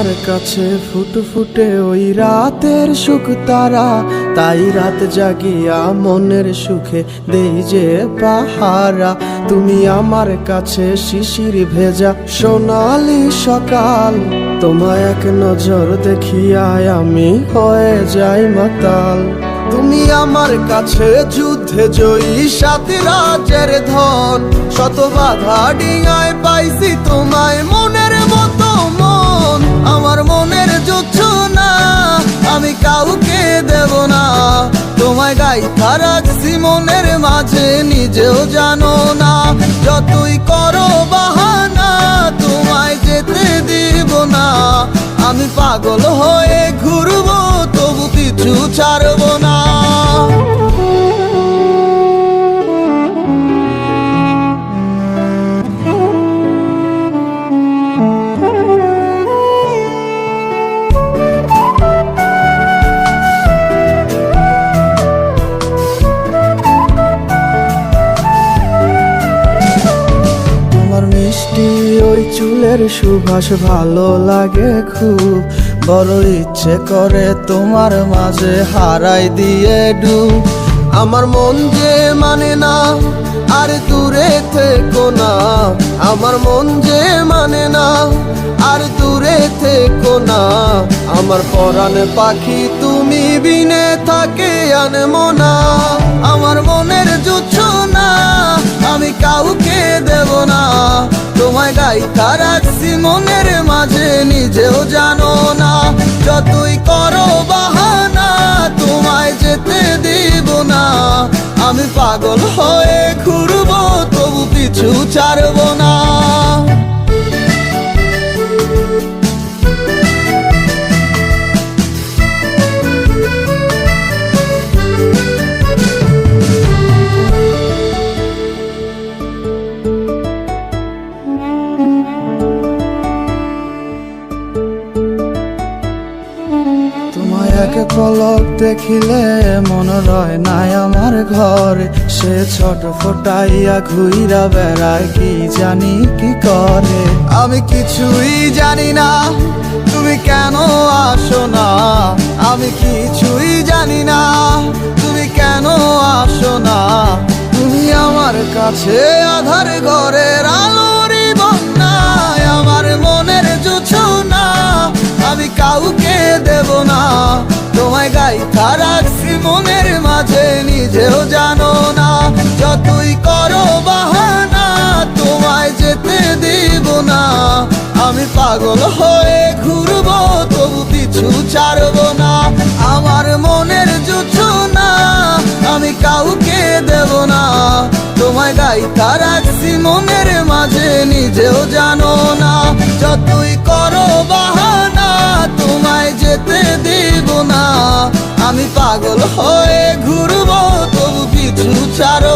আমার কাছে ফুটফুটে ওই রাতের সুখ তারা, তাই রাত জাগিয়া মনের সুখে দেই যে পাহারা। তুমি আমার কাছে শিশির ভেজা সোনালি সকাল, তোমায় এক নজর দেখিয়ায় আমি হয়ে যাই মাতাল। তুমি আমার কাছে যুদ্ধে জয়ী সাত রাজের ধন, শত বাধা ডিঙায় পাইছি তোমায় মনের মতো মন। আমার মনের জোছনা আমি কাউকে দেব না, তোমায় গাইথা রাখছি মনের মাঝে নিজেও জানো না। যতই করো বাহানা তোমায় যেতে দিব না, আমি পাগল হয়ে ঘুরবো তবু কিছু ছাড়বো না। মিষ্টি ওই চুলের সুবাস ভালো লাগে খুব, বড় ইচ্ছে করে তোমার মাঝে হারাই দিয়ে ডুব। আমার মন যে মানে না আর দূরে থেকো না, আমার মন যে মানে না আর দূরে থেকো না। আমার পরাণ পাখি তুমি বিনে থাকে আনমো না, আমার মনের জোছনা আমি কাউকে দেব না। তোমায় গাইথা রাখছি মনের মাঝে নিজেও জানো না, যতই করো বাহানা তোমায় যেতে দিব না। আমি পাগল হয়ে ঘুরবো তবু পিছু ছাড়বো না। এক পলক দেখিলে মন রয় নাই আমার ঘরে, সে ছোট ফোটাইয়া ঘুইরা বেড়ায় কি জানি কি করে। আমি কিছুই জানি না তুমি কেন আসো না, আমি কিছুই জানি না তুমি কেন আসো না। তুমি আমার কাছে আধার ঘরের আলোরই বন্যায়, আমার মনের জোছনা আমি কাউকে দেব না। তোমায় গাইথা রাখছি মনের মাঝে নিজেও জানো না, যতই করো বাহানা তোমায় যেতে দিব না। আমি পাগল হয়ে ঘুরবো তবু পিছু ছাড়বো না। আমার মনের জোছনা আমি কাউকে দেব না, তোমায় গাইথা রাখছি মনের মাঝে নিজেও জানো না। যতই করো বাহানা তোমায় যেতে দিব না, আমি পাগল হয়ে ঘুরবো তবু পিছু ছাড়ো